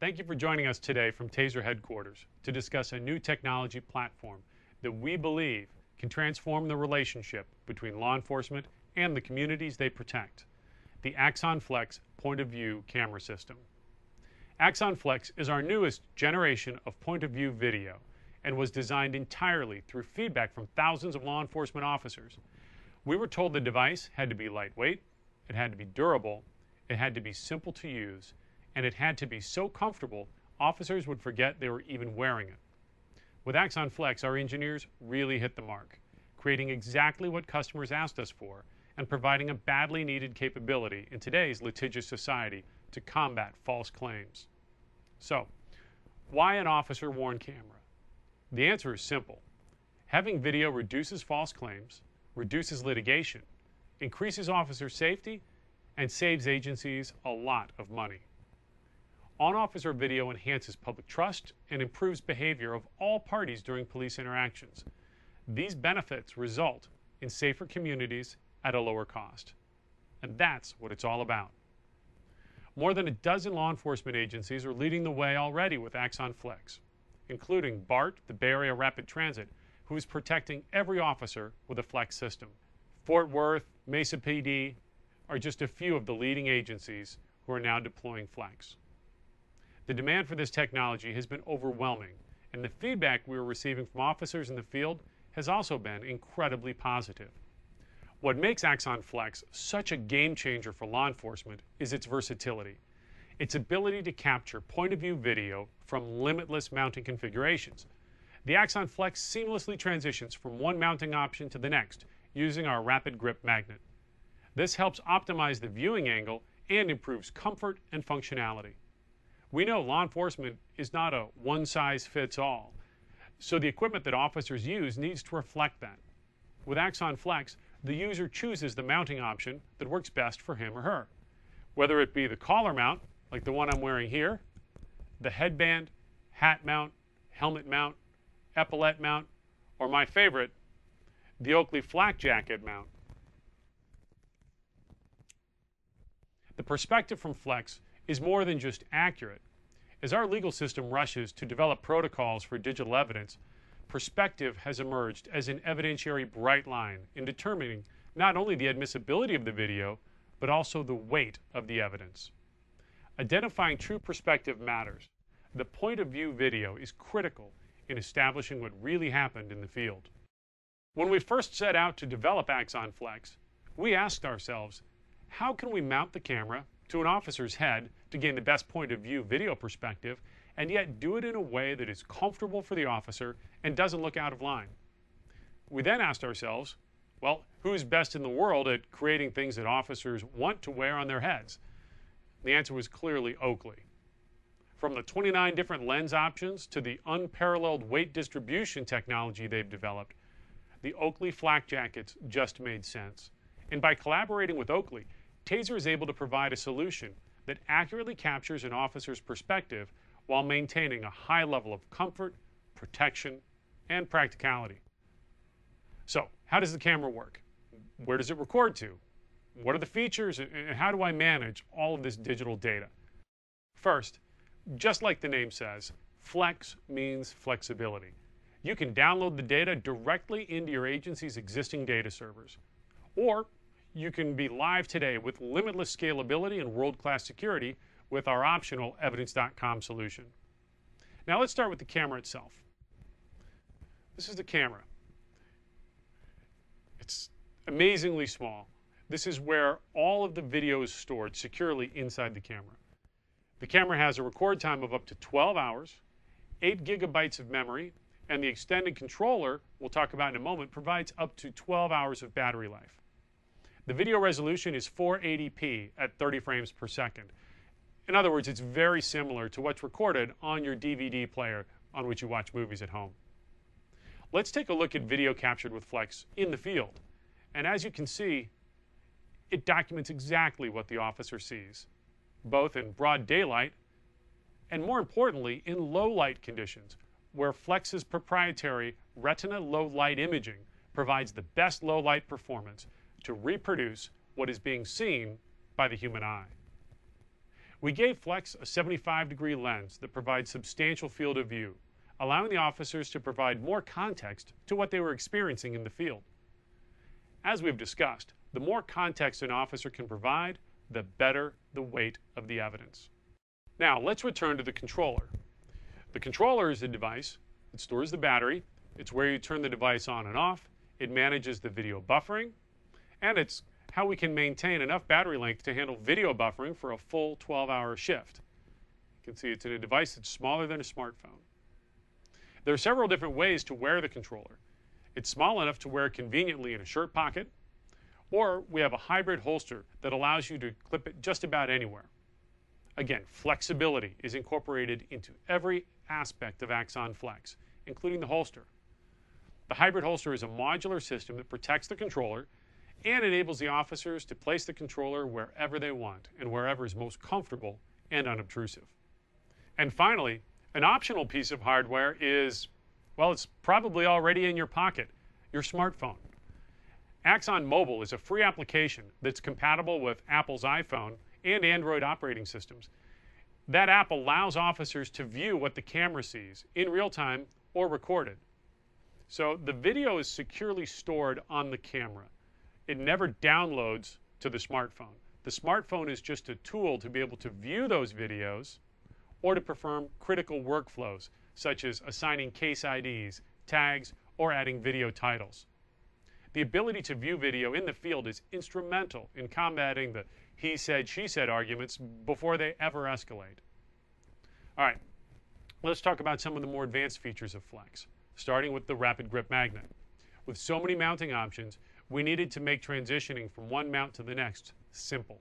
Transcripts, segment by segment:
Thank you for joining us today from TASER headquarters to discuss a new technology platform that we believe can transform the relationship between law enforcement and the communities they protect, the AXON Flex point-of-view camera system. AXON Flex is our newest generation of point-of-view video and was designed entirely through feedback from thousands of law enforcement officers. We were told the device had to be lightweight, it had to be durable, it had to be simple to use, and it had to be so comfortable officers would forget they were even wearing it. With AXON Flex, our engineers really hit the mark, creating exactly what customers asked us for and providing a badly needed capability in today's litigious society to combat false claims. So, why an officer-worn camera? The answer is simple. Having video reduces false claims, reduces litigation, increases officer safety, and saves agencies a lot of money. On-officer video enhances public trust and improves behavior of all parties during police interactions. These benefits result in safer communities at a lower cost. And that's what it's all about. More than a dozen law enforcement agencies are leading the way already with AXON Flex, including BART, the Bay Area Rapid Transit, who is protecting every officer with a Flex system. Fort Worth, Mesa PD are just a few of the leading agencies who are now deploying Flex. The demand for this technology has been overwhelming, and the feedback we are receiving from officers in the field has also been incredibly positive. What makes AXON Flex such a game changer for law enforcement is its versatility, its ability to capture point-of-view video from limitless mounting configurations. The AXON Flex seamlessly transitions from one mounting option to the next using our rapid grip magnet. This helps optimize the viewing angle and improves comfort and functionality. We know law enforcement is not a one-size-fits-all, so the equipment that officers use needs to reflect that. With AXON Flex, the user chooses the mounting option that works best for him or her, whether it be the collar mount, like the one I'm wearing here, the headband, hat mount, helmet mount, epaulette mount, or my favorite, the Oakley flak jacket mount. The perspective from Flex is more than just accurate. As our legal system rushes to develop protocols for digital evidence, perspective has emerged as an evidentiary bright line in determining not only the admissibility of the video, but also the weight of the evidence. Identifying true perspective matters. The point-of-view video is critical in establishing what really happened in the field. When we first set out to develop AXON Flex, we asked ourselves, how can we mount the camera to an officer's head to gain the best point-of-view video perspective, and yet do it in a way that is comfortable for the officer and doesn't look out of line? We then asked ourselves, well, who's best in the world at creating things that officers want to wear on their heads? The answer was clearly Oakley. From the 29 different lens options to the unparalleled weight distribution technology they've developed, the Oakley flak jackets just made sense. And by collaborating with Oakley, TASER is able to provide a solution that accurately captures an officer's perspective while maintaining a high level of comfort, protection, and practicality. So, how does the camera work? Where does it record to? What are the features, and how do I manage all of this digital data? First, just like the name says, Flex means flexibility. You can download the data directly into your agency's existing data servers. Or you can be live today with limitless scalability and world-class security with our optional Evidence.com solution. Now let's start with the camera itself. This is the camera. It's amazingly small. This is where all of the video is stored securely inside the camera. The camera has a record time of up to 12 hours, 8 gigabytes of memory, and the extended controller, we'll talk about in a moment, provides up to 12 hours of battery life. The video resolution is 480p at 30 frames per second. In other words, it's very similar to what's recorded on your DVD player on which you watch movies at home. Let's take a look at video captured with Flex in the field. And as you can see, it documents exactly what the officer sees, both in broad daylight and, more importantly, in low light conditions, where Flex's proprietary Retina low light imaging provides the best low light performance to reproduce what is being seen by the human eye. We gave Flex a 75-degree lens that provides substantial field of view, allowing the officers to provide more context to what they were experiencing in the field. As we've discussed, the more context an officer can provide, the better the weight of the evidence. Now, let's return to the controller. The controller is a device that stores the battery. It's where you turn the device on and off. It manages the video buffering, and it's how we can maintain enough battery length to handle video buffering for a full 12-hour shift. You can see it's in a device that's smaller than a smartphone. There are several different ways to wear the controller. It's small enough to wear conveniently in a shirt pocket, or we have a hybrid holster that allows you to clip it just about anywhere. Again, flexibility is incorporated into every aspect of AXON Flex, including the holster. The hybrid holster is a modular system that protects the controller and enables the officers to place the controller wherever they want and wherever is most comfortable and unobtrusive. And finally, an optional piece of hardware is, well, it's probably already in your pocket, your smartphone. AXON Mobile is a free application that's compatible with Apple's iPhone and Android operating systems. That app allows officers to view what the camera sees in real time or recorded. So the video is securely stored on the camera. It never downloads to the smartphone. The smartphone is just a tool to be able to view those videos or to perform critical workflows, such as assigning case IDs, tags, or adding video titles. The ability to view video in the field is instrumental in combating the he said, she said arguments before they ever escalate. All right, let's talk about some of the more advanced features of Flex, starting with the rapid grip magnet. With so many mounting options, we needed to make transitioning from one mount to the next simple.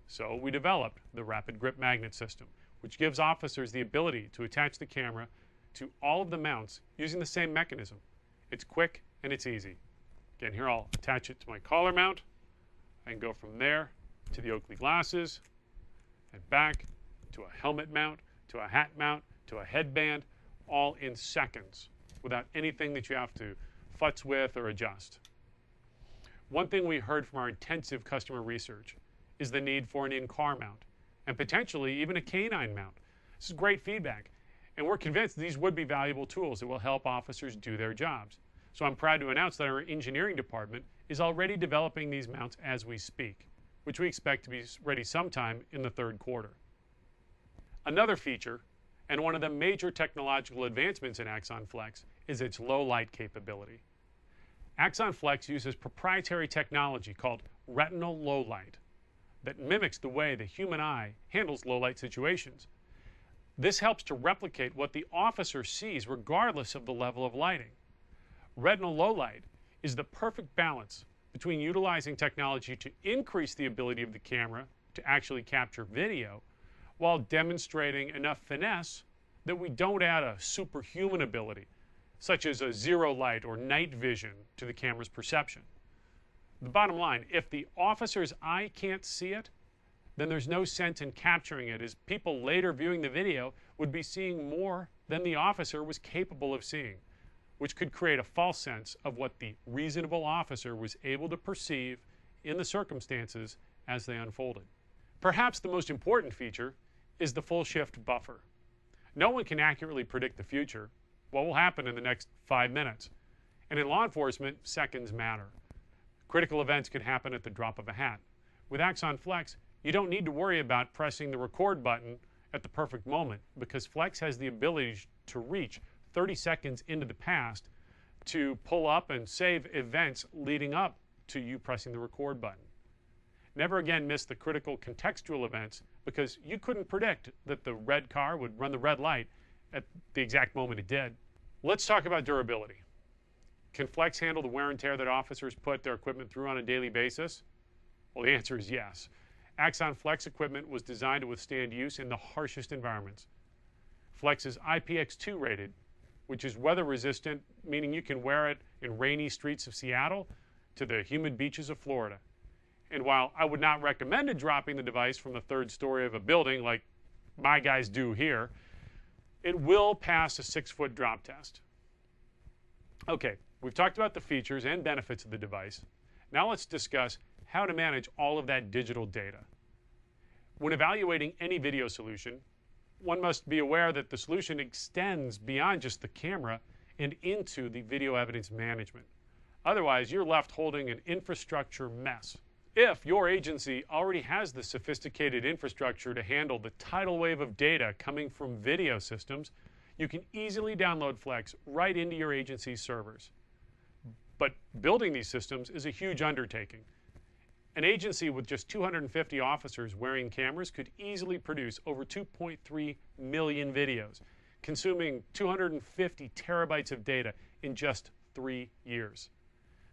So we developed the rapid grip magnet system, which gives officers the ability to attach the camera to all of the mounts using the same mechanism. It's quick and it's easy. Again, here I'll attach it to my collar mount. I can go from there to the Oakley glasses and back to a helmet mount, to a hat mount, to a headband, all in seconds without anything that you have to futz with or adjust. One thing we heard from our intensive customer research is the need for an in-car mount and potentially even a canine mount. This is great feedback, and we're convinced these would be valuable tools that will help officers do their jobs. So I'm proud to announce that our engineering department is already developing these mounts as we speak, which we expect to be ready sometime in the third quarter. Another feature, and one of the major technological advancements in AXON Flex, is its low light capability. AXON Flex uses proprietary technology called retinal low light that mimics the way the human eye handles low light situations. This helps to replicate what the officer sees regardless of the level of lighting. Retinal low light is the perfect balance between utilizing technology to increase the ability of the camera to actually capture video while demonstrating enough finesse that we don't add a superhuman ability, such as a zero light or night vision, to the camera's perception. The bottom line, if the officer's eye can't see it, then there's no sense in capturing it, as people later viewing the video would be seeing more than the officer was capable of seeing, which could create a false sense of what the reasonable officer was able to perceive in the circumstances as they unfolded. Perhaps the most important feature is the full shift buffer. No one can accurately predict the future, what will happen in the next 5 minutes. And in law enforcement, seconds matter. Critical events can happen at the drop of a hat. With AXON Flex, you don't need to worry about pressing the record button at the perfect moment, because Flex has the ability to reach 30 seconds into the past to pull up and save events leading up to you pressing the record button. Never again miss the critical contextual events, because you couldn't predict that the red car would run the red light at the exact moment it did. Let's talk about durability. Can Flex handle the wear and tear that officers put their equipment through on a daily basis? Well, the answer is yes. AXON Flex equipment was designed to withstand use in the harshest environments. Flex is IPX2 rated, which is weather resistant, meaning you can wear it in rainy streets of Seattle to the humid beaches of Florida. And while I would not recommend dropping the device from the 3rd story of a building like my guys do here, it will pass a 6-foot drop test. Okay, we've talked about the features and benefits of the device. Now let's discuss how to manage all of that digital data. When evaluating any video solution, one must be aware that the solution extends beyond just the camera and into the video evidence management. Otherwise, you're left holding an infrastructure mess. If your agency already has the sophisticated infrastructure to handle the tidal wave of data coming from video systems, you can easily download Flex right into your agency's servers. But building these systems is a huge undertaking. An agency with just 250 officers wearing cameras could easily produce over 2.3 million videos, consuming 250 terabytes of data in just 3 years.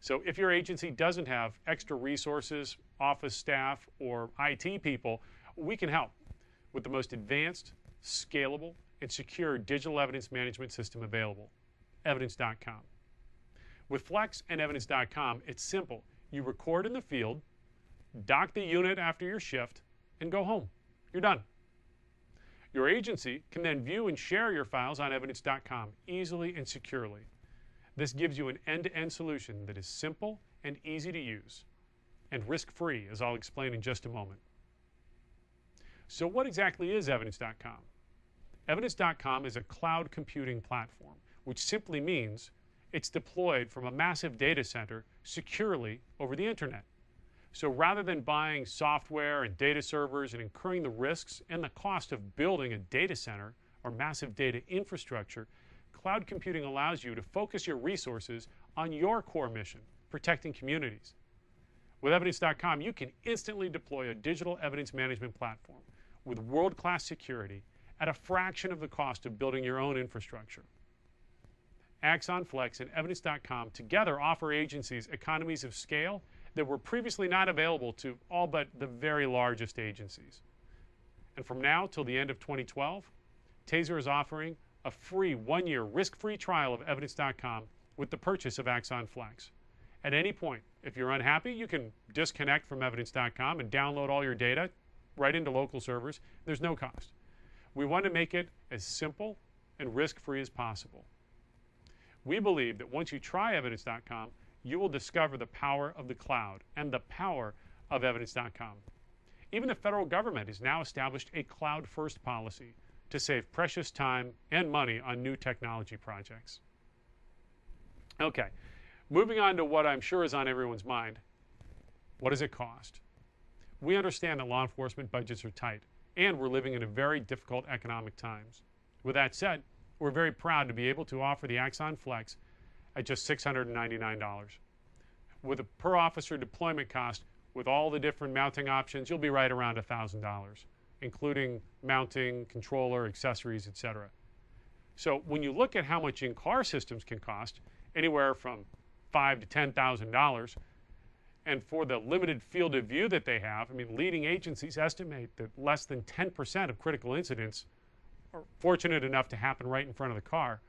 So if your agency doesn't have extra resources, office staff, or IT people, we can help with the most advanced, scalable, and secure digital evidence management system available, Evidence.com. With Flex and Evidence.com, it's simple. You record in the field, dock the unit after your shift, and go home. You're done. Your agency can then view and share your files on Evidence.com easily and securely. This gives you an end-to-end solution that is simple and easy to use, and risk-free, as I'll explain in just a moment. So what exactly is Evidence.com? Evidence.com is a cloud computing platform, which simply means it's deployed from a massive data center securely over the internet. So rather than buying software and data servers and incurring the risks and the cost of building a data center or massive data infrastructure, cloud computing allows you to focus your resources on your core mission, protecting communities. With Evidence.com, you can instantly deploy a digital evidence management platform with world-class security at a fraction of the cost of building your own infrastructure. AXON Flex and Evidence.com together offer agencies economies of scale that were previously not available to all but the very largest agencies. And from now till the end of 2012, TASER is offering a free 1-year risk-free trial of Evidence.com with the purchase of AXON Flex. At any point, if you're unhappy, you can disconnect from Evidence.com and download all your data right into local servers. There's no cost. We want to make it as simple and risk-free as possible. We believe that once you try Evidence.com, you will discover the power of the cloud and the power of Evidence.com. Even the federal government has now established a cloud-first policy to save precious time and money on new technology projects. Okay, moving on to what I'm sure is on everyone's mind. What does it cost? We understand that law enforcement budgets are tight, and we're living in a very difficult economic times. With that said, we're very proud to be able to offer the AXON Flex at just $699. With a per officer deployment cost, with all the different mounting options, you'll be right around $1,000, including mounting, controller, accessories, etc. So when you look at how much in-car systems can cost, anywhere from $5,000 to $10,000, and for the limited field of view that they have, I mean, leading agencies estimate that less than 10% of critical incidents are fortunate enough to happen right in front of the car.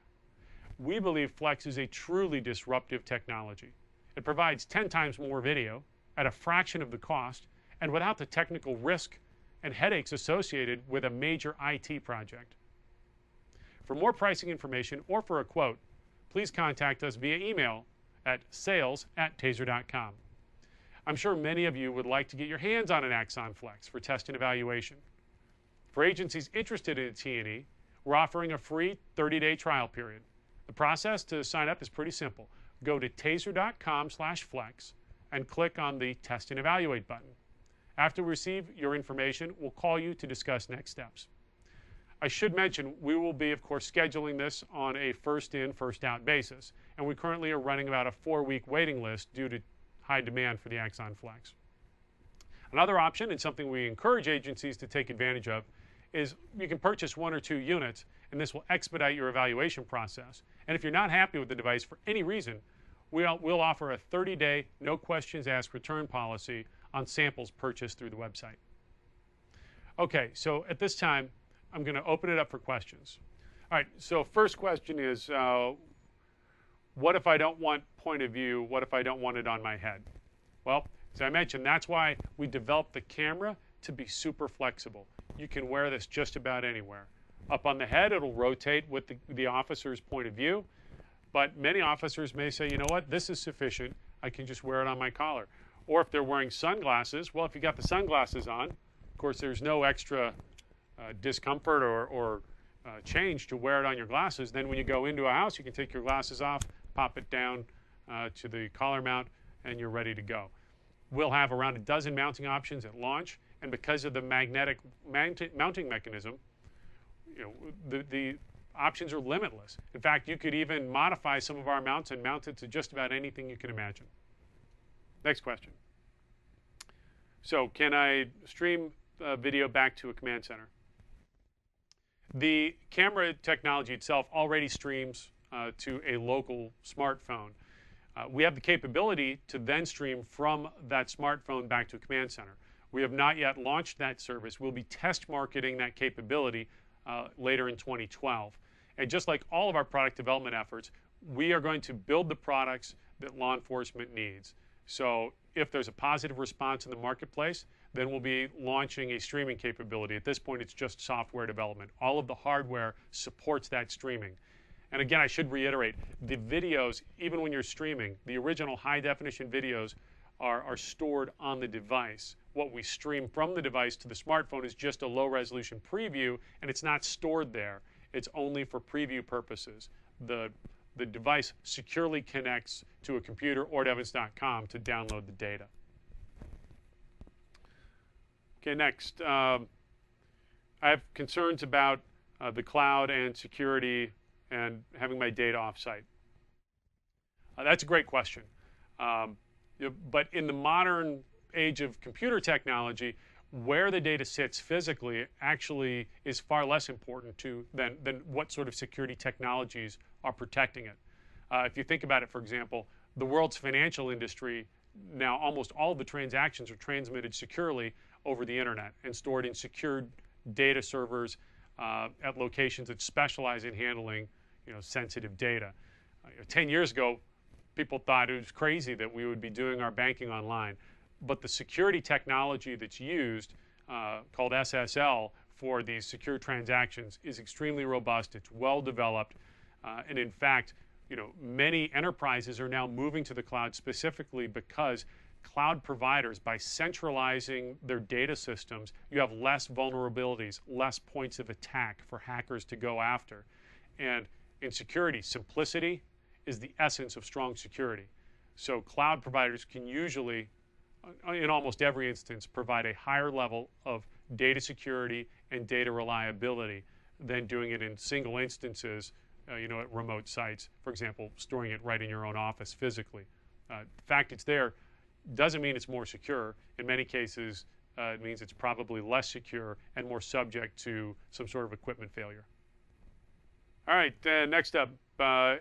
We believe Flex is a truly disruptive technology. It provides 10 times more video at a fraction of the cost and without the technical risk and headaches associated with a major IT project. For more pricing information or for a quote, please contact us via email at sales@taser.com. I'm sure many of you would like to get your hands on an AXON Flex for test and evaluation. For agencies interested in a T&E, we're offering a free 30-day trial period. The process to sign up is pretty simple. Go to taser.com/flex and click on the Test and Evaluate button. After we receive your information, we'll call you to discuss next steps. I should mention, we will be, of course, scheduling this on a first-in, first-out basis, and we currently are running about a 4-week waiting list due to high demand for the AXON Flex. Another option, and something we encourage agencies to take advantage of, is you can purchase 1 or 2 units, and this will expedite your evaluation process. And if you're not happy with the device for any reason, we'll offer a 30-day, no questions asked return policy on samples purchased through the website. Okay, so at this time, I'm going to open it up for questions. All right, so first question is, what if I don't want point of view? What if I don't want it on my head? Well, as I mentioned, that's why we developed the camera to be super flexible. You can wear this just about anywhere. Up on the head, it'll rotate with the officer's point of view, but many officers may say, you know what, this is sufficient. I can just wear it on my collar. Or if they're wearing sunglasses, well, if you got the sunglasses on, Of course, there's no extra discomfort or change to wear it on your glasses. Then when you go into a house, you can take your glasses off, pop it down to the collar mount, and you're ready to go. We'll have around a dozen mounting options at launch, and because of the magnetic mounting mechanism, the options are limitless. In fact, you could even modify some of our mounts and mount it to just about anything you can imagine. Next question. So, can I stream video back to a command center? The camera technology itself already streams to a local smartphone. We have the capability to then stream from that smartphone back to a command center. We have not yet launched that service. We'll be test marketing that capability later in 2012. And just like all of our product development efforts, we are going to build the products that law enforcement needs. So if there's a positive response in the marketplace, then we'll be launching a streaming capability. At this point, it's just software development. All of the hardware supports that streaming. And again, I should reiterate, the videos, even when you're streaming, the original high-definition videos are stored on the device. What we stream from the device to the smartphone is just a low-resolution preview, and it's not stored there. It's only for preview purposes. The device securely connects to a computer or to evidence.com to download the data. Okay, next. I have concerns about the cloud and security and having my data offsite. That's a great question. But in the modern age of computer technology, where the data sits physically actually is far less important than what sort of security technologies are protecting it. If you think about it, for example, the world's financial industry, now almost all of the transactions are transmitted securely over the internet and stored in secured data servers at locations that specialize in handling sensitive data. 10 years ago, people thought it was crazy that we would be doing our banking online. But the security technology that's used, called SSL, for these secure transactions is extremely robust. It's well developed. And in fact, many enterprises are now moving to the cloud specifically because cloud providers, by centralizing their data systems, you have less vulnerabilities, less points of attack for hackers to go after. And in security, simplicity is the essence of strong security. So cloud providers can usually, in almost every instance, provide a higher level of data security and data reliability than doing it in single instances, at remote sites. For example, storing it right in your own office physically. The fact it's there doesn't mean it's more secure. In many cases, it means it's probably less secure and more subject to some sort of equipment failure. All right, next up,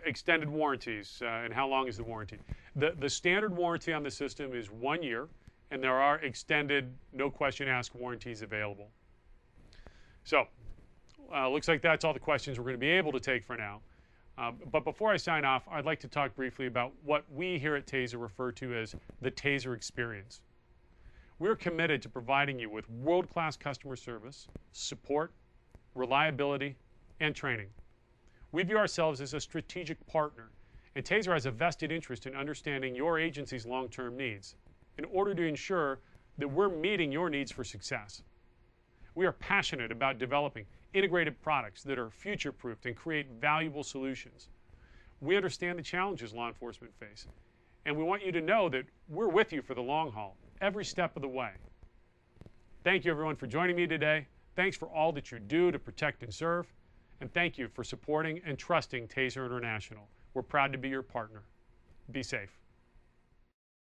extended warranties and how long is the warranty. The standard warranty on the system is 1 year, and there are extended, no question asked warranties available. So, looks like that's all the questions we're going to be able to take for now. But before I sign off, I'd like to talk briefly about what we here at TASER refer to as the TASER experience. We're committed to providing you with world-class customer service, support, reliability, and training. We view ourselves as a strategic partner, and TASER has a vested interest in understanding your agency's long-term needs in order to ensure that we're meeting your needs for success. We are passionate about developing integrated products that are future-proofed and create valuable solutions. We understand the challenges law enforcement face, and we want you to know that we're with you for the long haul, every step of the way. Thank you, everyone, for joining me today. Thanks for all that you do to protect and serve. And thank you for supporting and trusting TASER International. We're proud to be your partner. Be safe.